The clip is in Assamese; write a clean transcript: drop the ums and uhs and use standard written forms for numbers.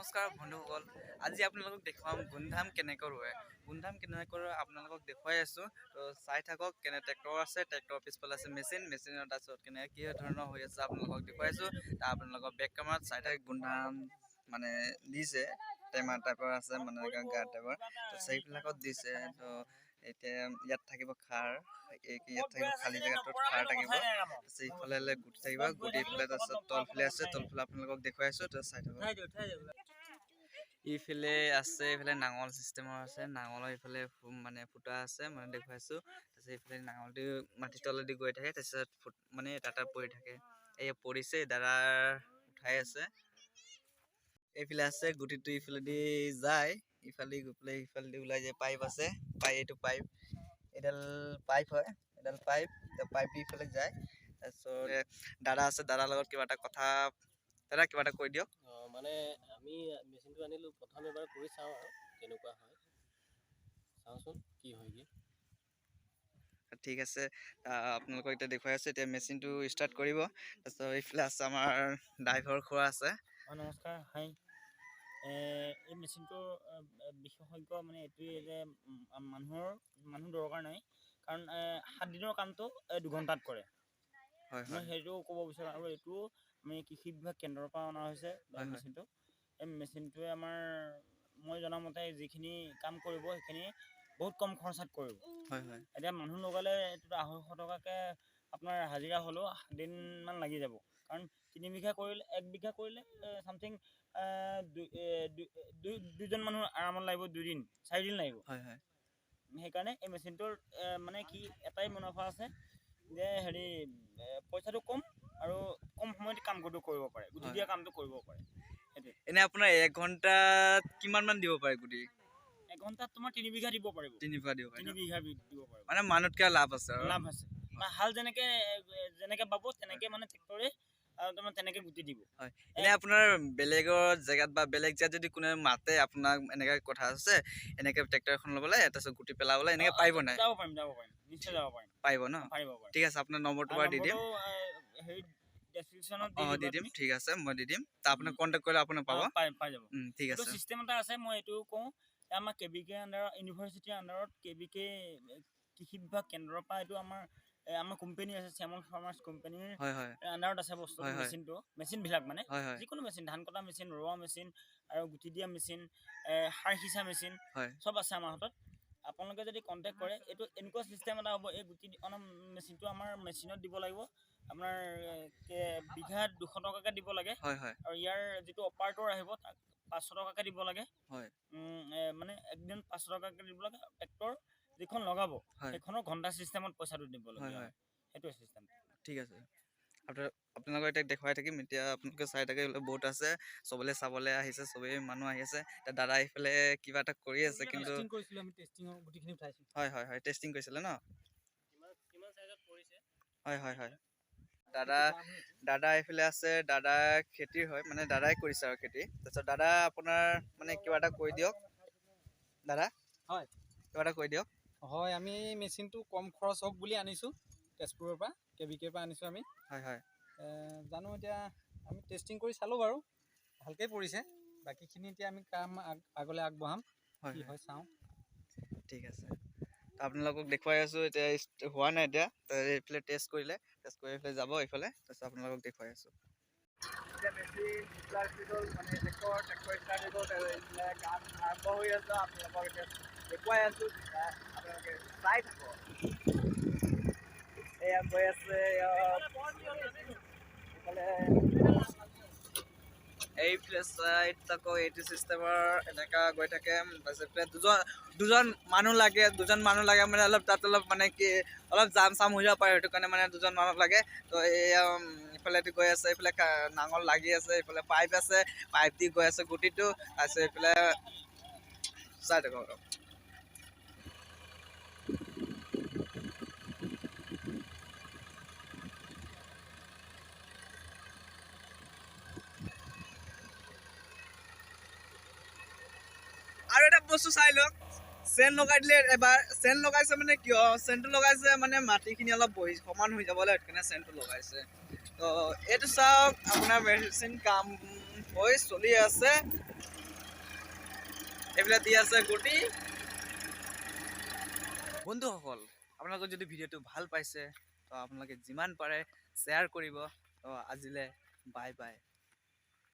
নমস্কাৰ বন্ধুসকল, আজি আপোনালোকক দেখুৱাম গুণধাম কেনেকৈ ৰোৱে। গুণধাম কেনেকৈ ৰোৱে আপোনালোকক দেখুৱাই আছোঁ। তো চাই থাকক কেনে ট্ৰেক্টৰ আছে, ট্ৰেক্টৰৰ পিছফালে আছে মেচিনৰ তাৰপিছত কেনেকৈ কি ধৰণৰ হৈ আছে আপোনালোকক দেখুৱাইছোঁ। তাৰ আপোনালোকৰ বেক কেমেৰাত চাই থাকে গুণধাম মানে দিছে, টেমা টাইপৰ আছে মানে গা টাইপৰ, তো সেইবিলাকত দিছে। তো এতিয়া ইয়াত থাকিব খাৰ, ইয়াত থাকিব খালী জেগাটোত খাৰ থাকিব, ইফালে গুটি থাকিব, গুটি ইফালে তাৰপিছত তলফালে আছে, তলফালে আপোনালোকক দেখুৱাই আছোঁ। তো চাই থাকক। ইফালে আছে, ইফালে নাঙল চিষ্টেমৰ আছে, নাঙলৰ ইফালে মানে ফুটা আছে মানে দেখুৱাইছোঁ। তাৰপিছত ইফালে নাঙলটো মাটি তলেদি গৈ থাকে, তাৰপিছত মানে এটা পৰি থাকে। এই পৰিছে, দাদা উঠাই আছে। এইফালে আছে গুটিটো ইফালেদি যায়, ইফালে গৈ পেলাই ইফালেদি ওলাই যায়। পাইপ আছে, এইটো পাইপ, এডাল পাইপ হয়, এডাল পাইপ দি ইফালে যায়। তাৰপিছত দাদা আছে, দাদাৰ লগত কিবা এটা কথা, দাদা কিবা এটা কৈ দিয়ক। মানে আমি মেচিনটো আনিলোঁ, প্ৰথম এবাৰ কৰি চাওঁ আৰু কেনেকুৱা হয়, চাওঁচোন কি হয়গৈ। ঠিক আছে, আপোনালোকক এতিয়া দেখুৱাই আছোঁ। এতিয়া মেচিনটো ষ্টাৰ্ট কৰিব। তাৰপিছত এইফালে আছে আমাৰ ড্ৰাইভাৰ খুৰা আছে। নমস্কাৰ, হাই। এই মেচিনটোৰ বিশেষজ্ঞ মানে এইটোৱে যে মানুহ দৰকাৰ নাই, কাৰণ 7 দিনৰ কামটো 2 ঘণ্টাত কৰে। মই সেইটো ক'ব বিচাৰোঁ। আৰু এইটো আমি কৃষি বিভাগ কেন্দ্ৰৰ পৰা অনা হৈছে মেচিনটো। এই মেচিনটোৱে আমাৰ মই জনামতে যিখিনি কাম কৰিব সেইখিনি বহুত কম খৰচাত কৰিব। এতিয়া মানুহ লগালে এইটোত 250 টকাকৈ আপোনাৰ হাজিৰা হ'লেও 7 দিনমান লাগি যাব। কাৰণ 3 বিঘা কৰিলে, 1 বিঘা কৰিলে চামথিং দুজন মানুহ আৰামত লাগিব, 2 দিন 4 দিন লাগিব। সেইকাৰণে এই মেচিনটোৰ মানে কি এটাই মুনাফা আছে যে পইচাটো কম আৰু কম সময়ত কামটো কৰিব পাৰে, গুটি দিয়া কামটো কৰিব পাৰে। এনে আপোনাৰ 1 ঘণ্টাত কিমান মান দিব পাৰে গুটি? 1 ঘণ্টাত তোমাৰ 3 বিঘা দিব পাৰিব। 3 বিঘা দিব পাৰে, 3 বিঘা দিব পাৰিব। মানে মানুহতকৈ লাভ আছে আৰু। লাভ আছে। হাল যেনেকে বাব তেনেকে মানে ট্ৰেক্টৰে তোমাৰ তেনেকে গুটি দিব। এনে আপোনাৰ বেলেগৰ জেগাত বা বেলেগ জেগাত যদি কোনে মাতে আপোনাক এনেকৈ কথা আছে, এনেকৈ ট্ৰেক্টৰ এখন ল'বলৈ, তাৰপিছত গুটি পেলাবলৈ, এনেকৈ পাৰিব নাই? যাব পাৰিম, নিশ্চয় যাব পাৰিম। পাৰিব ন? পাৰিব। ঠিক আছে, আপোনাৰ নম্বৰটো বাৰু দি দিম। ডেছক্ৰিপশ্যনত দি দিম, ঠিক আছে, মই দি দিম। তা আপোনাক কণ্টেক্ট কৰিলে আপুনি পাব। পাই যাব। ঠিক আছে। চিষ্টেম এটা আছে, মই এইটো কওঁ, আমাৰ কেবিকে আণ্ডাৰত, ইউনিভাৰ্চিটিৰ আণ্ডাৰত কেবিকে কৃষি বিভাগ কেন্দ্ৰৰ পৰা এইটো আমাৰ কোম্পানী আছে, শ্যামল ফাৰ্মাৰ্ছ কোম্পানীৰ আণ্ডাৰত আছে বস্তুটো। মেচিনবিলাক মানে যিকোনো মেচিন, ধান কটা মেচিন, ৰোৱা মেচিন আৰু গুটি দিয়া মেচিন, সাৰ সিঁচা মেচিন, চব আছে আমাৰ হাতত। আপোনালোকে যদি কণ্টেক্ট কৰে, এইটো এনেকুৱা চিষ্টেম এটা হ'ব, এই গুটি অনা মেচিনটো আমাৰ মেচিনত দিব লাগিব। আপোনাৰ বিঘা 200 টকাকৈ দিব লাগে। আৰু ইয়াৰ যিটো অপাৰেটৰ আহিব তাক 500 টকাকৈ দিব লাগে। মানে একদিন 500 টকাকৈ দিব লাগে। ট্ৰেক্টৰ যিখন লগাব সেইখনৰ ঘণ্টা চিষ্টেমত পইচাটো দিব লাগে। সেইটোৱে চিষ্টেম। ঠিক আছে, আপোনালোকক এতিয়া দেখুৱাই থাকিম। এতিয়া আপোনালোকে চাই থাকে, বহুত আছে, চবলৈ চাবলৈ আহিছে, চবেই মানুহ আহি আছে। এতিয়া দাদা এইফালে কিবা এটা কৰি আছে, কিন্তু টেষ্টিং কৰিছিলে ন? দাদা এইফালে আছে, দাদা খেতিৰ হয়, মানে দাদাই কৰিছে আৰু খেতি। তাৰপিছত দাদা আপোনাৰ মানে কিবা এটা কৈ দিয়ক। দাদা কিবা এটা কৈ দিয়ক। আমি মেচিনটো কম খৰচ হওক বুলি আনিছোঁ, তেজপুৰৰ পৰা, কেবিকেৰ পৰা আনিছোঁ আমি। জানো এতিয়া আমি টেষ্টিং কৰি চালোঁ বাৰু, ভালকৈ পৰিছে। বাকীখিনি এতিয়া আমি কাম আগলৈ আগবঢ়াম, কি হয় চাওঁ। ঠিক আছে, আপোনালোকক দেখুৱাই আছোঁ। এতিয়া হোৱা নাই, এতিয়া এইফালে টেষ্ট কৰিলে, টেষ্ট কৰি এইফালে যাব এইফালে, তাৰপিছত আপোনালোকক দেখুৱাই আছোঁ। এতিয়া মেচিন ষ্টাৰ্ট হৈ গ'ল, মানে ট্ৰেক্টৰ ষ্টাৰ্ট হৈ গ'ল, কাম আৰম্ভ হৈ আছে। আপোনালোকক এতিয়া দেখুৱাই আছোঁ, আপোনালোকে চাই থাকক। এয়া গৈ আছে, এইফালে চাইড আকৌ এইটো চিষ্টেমৰ এনেকা গৈ থাকে। তাৰপিছত দুজন মানুহ লাগে মানে অলপ তাত অলপ মানে কি অলপ জাম চাম হৈ যাব পাৰে, সেইটো কাৰণে মানে 2জন মানুহ লাগে। তো এয়া ইফালেদি গৈ আছে, এইফালে নাঙল লাগি আছে, এইফালে পাইপ আছে, পাইপ দি গৈ আছে গুটিটো। তাৰপিছত এইফালে চাই থাকক। আৰু এটা বস্তু চাই লওক, চেন লগাই দিলে এবাৰ। চেন লগাইছে মানে কিয়? চেনটো লগাইছে মানে মাটিখিনি অলপ সমান হৈ যাবলৈ, সেইটো কাৰণে চেনটো লগাইছে। তো এইটো চাওক, আপোনাৰ মেচিন কাম হৈ চলি আছে। এইবিলাক দি আছে গুটি। বন্ধুসকল, আপোনালোকে যদি ভিডিঅ'টো ভাল পাইছে তো আপোনালোকে যিমান পাৰে শ্বেয়াৰ কৰিব। তো আজিলৈ বাই বাই।